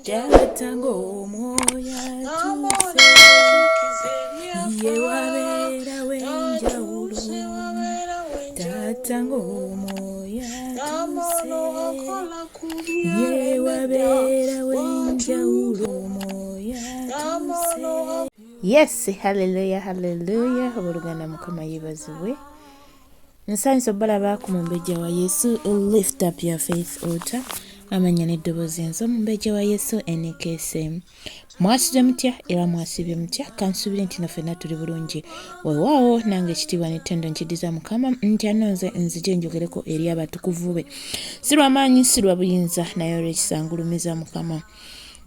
Jatango moya tuse ye wabera wenjawulo Jatango moya tuse ye wabera wenjawulo moya tuse. Yes, hallelujah, hallelujah. Oboluganda mukama yebazibwe. Nsanso balaba ku mumbeja wa Yesu. Lift up your faith altar. Amanya n'eddoboozi enzo mumbeja wa Yesu NKSM. Mwasibye mutya era mwasibye mutya kansubire nti naffe tuli bulungi weewaawo nange ekitiibwa n'ettendo nkidiza mukama nti anonze nzije njogereko eri abatukuvu be si lw'amaanyi si lwa buyinza naye olw'ekisangulumiza mukama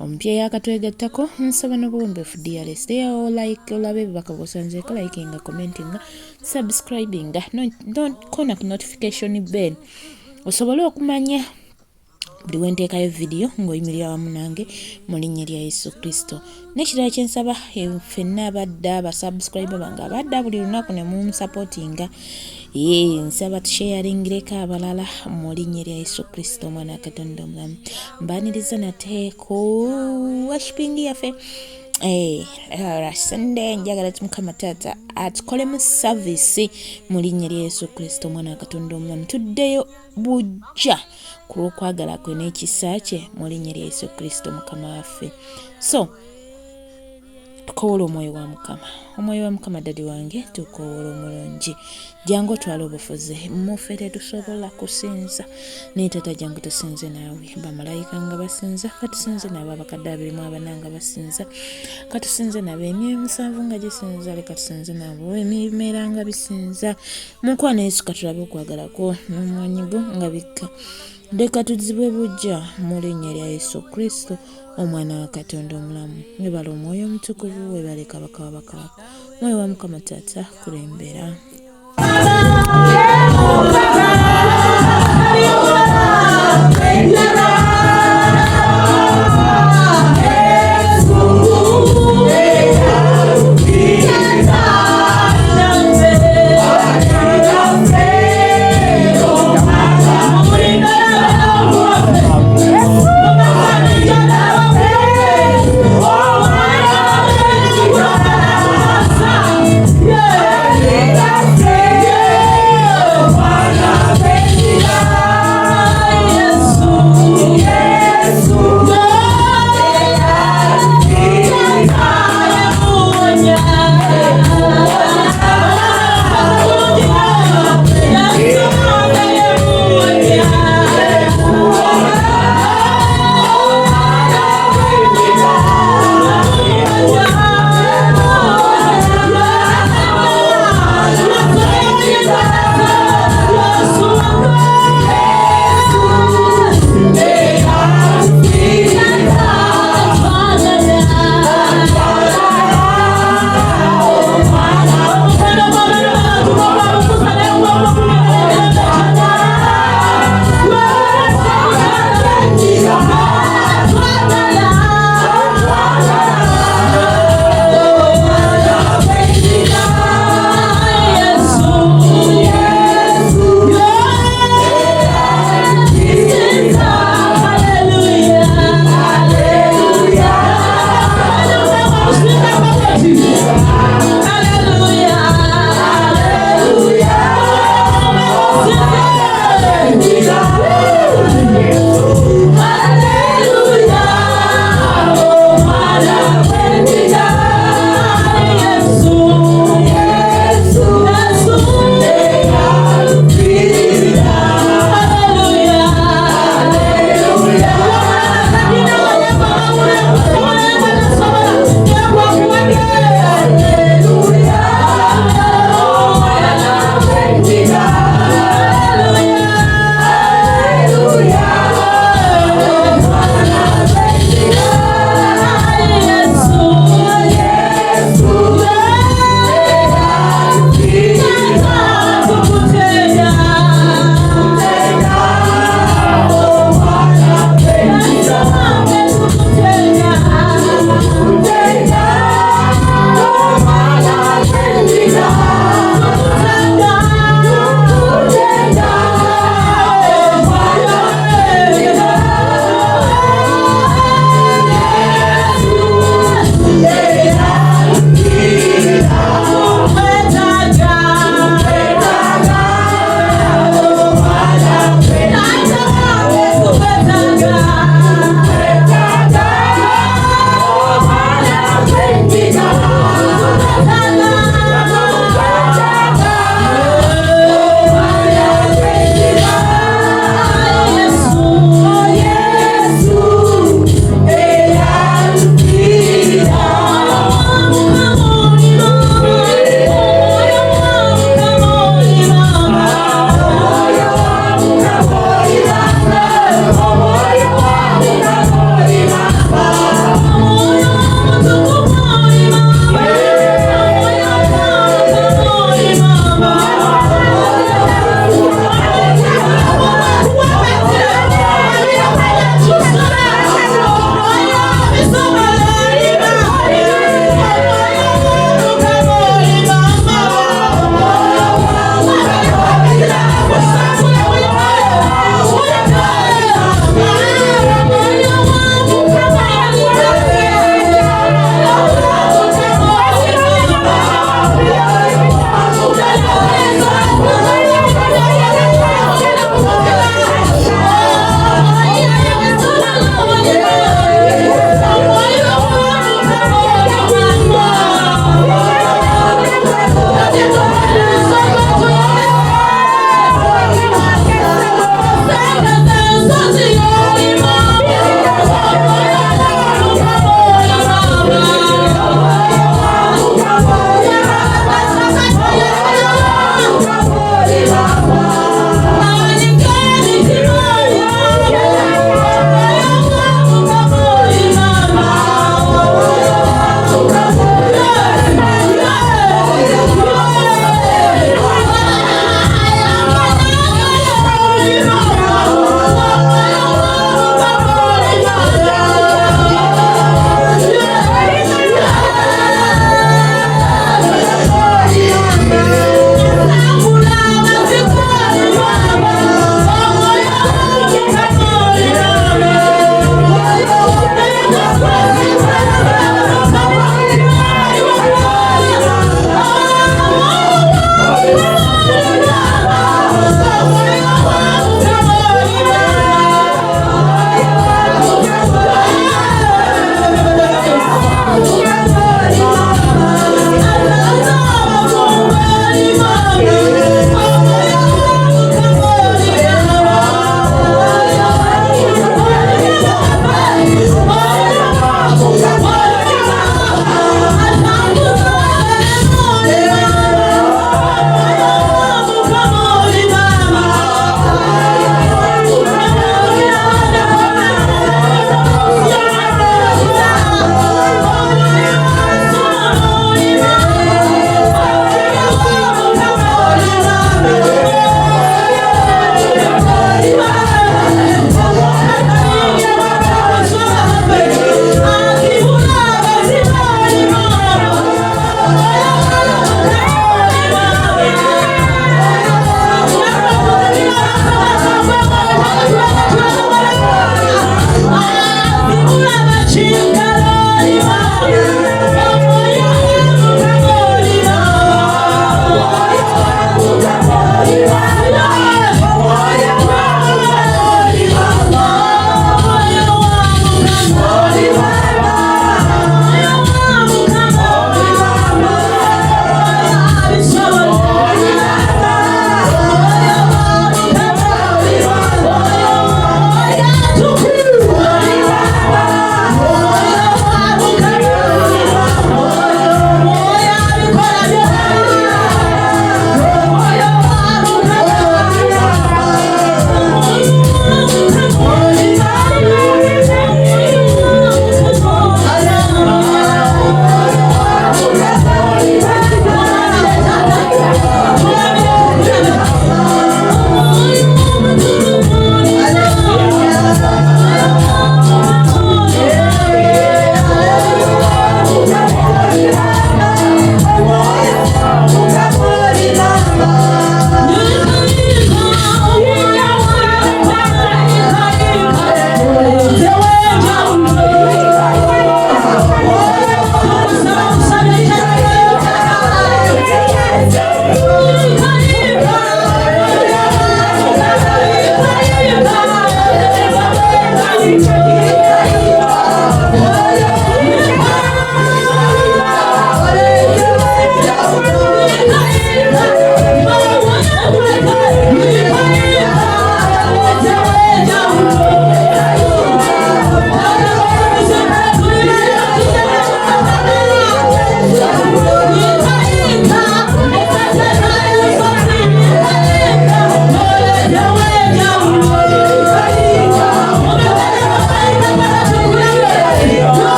omupya yakatwegattako nsaba n'obuwombeefu DRS teyawo like olabe bibaka bw'osanzeeko likinga commentinga subscribinga kona ku notification bell osobole okumanya buli wenteekayo vidiyo ng'oyimirira wamu nange mu linnya lya Yesu Kristo. N'ekirala kye nsaba ffenna abadde abasubscribe bange abadde buli lunaku ne munsupportinga nsaba tusharingireko abalala mu linnya lya Yesu Kristo omwana wa Katonda omulamu. Mbaaniriza nate ku worshiping yaffe Sunday njagala Mukama Taata atukolemu service mu linnya lya Yesu Kristo omwana wa Katonda omulamu. Tuddeyo bujja ku lw'okwagala kwe n'ekisa kye mu linnya lya Yesu Kristo mukama waffe. So tukowoola omwoyo wa Mukama, omwoyo wa Mukama dadi wange tukowoola omulungi. Jangu otwala obufuzi muffe tetusobola kusinza naye Taata jangu tusinze naawe. Bamalayika nga basinza katusinze nabo, abakadde 24 nga basinza katusinze nabo, emyoyo 7 nga gisinza leka tusinze nabo, emimera nga bisinza. Mukwana Yesu katulabe okwagala kwo n'omwanyi gwo nga bikka leka tuzibwe bujja mu linnya lya Yesu Kristo omwana wa Katonda omulamu. Webale omwoyo omutukuvu, webale kabaka w'abakabaka, mwoyo wa Mukama Taata kulembera. Yeah.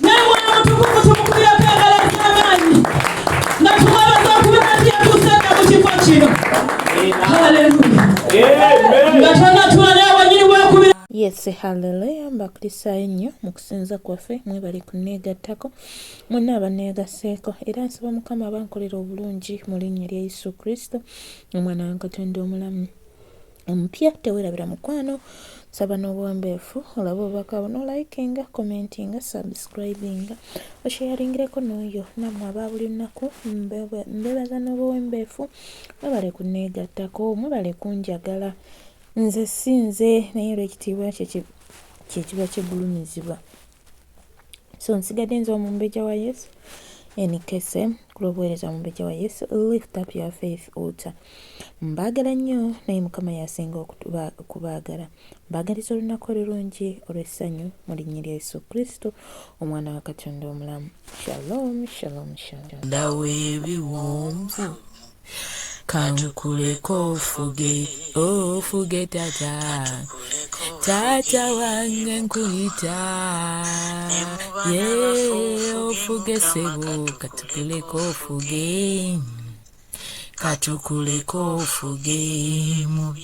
nawe mutukufu tumukuye akagala z'amaanyi nga tubabaza okubira nti yatuusanga mu kifo kino. Haleluya. Nga tonatula wanyini wekubira. Yes, haleluya. Mbakurisayo nnyo mu kusinza kwaffe mwebali kunneegattako mwenna abanneegaseeko era nsaba Mukama abankolera obulungi mu linnya lya Yesu Kristo omwana wa Katonda omulamu omupya. Teweerabira mukwano, saba n'obuwombeefu olaba obubaka buno, likinga, commentinga, subscribinga, osharingireko n'oyo nammwe aba buli lunaku. Mbeebaza n'obuwombeefu, mwebale kunneegattako, mwebale kunjagala. Nze sinze naye olw'ekitiibwa kye kiba kigulumizibwa. So nsigadde nze omumbejja wa Yesu enikese kulw'obuweereza omumbejja wa Yesu. Lift up your faith altar. Mbaagala nnyo naye Mukama yasinga okubaagala. Mbaagaliza olunaku olulungi olw'essanyu mu linnya lya Yesu Kristo omwana wa Katonda omulamu. Shalom, shalom, shalom. Ndawe ebiwonvu kantukuleko ofuge tata wange nkuyita ofuge sebo katukuleko ofuge mu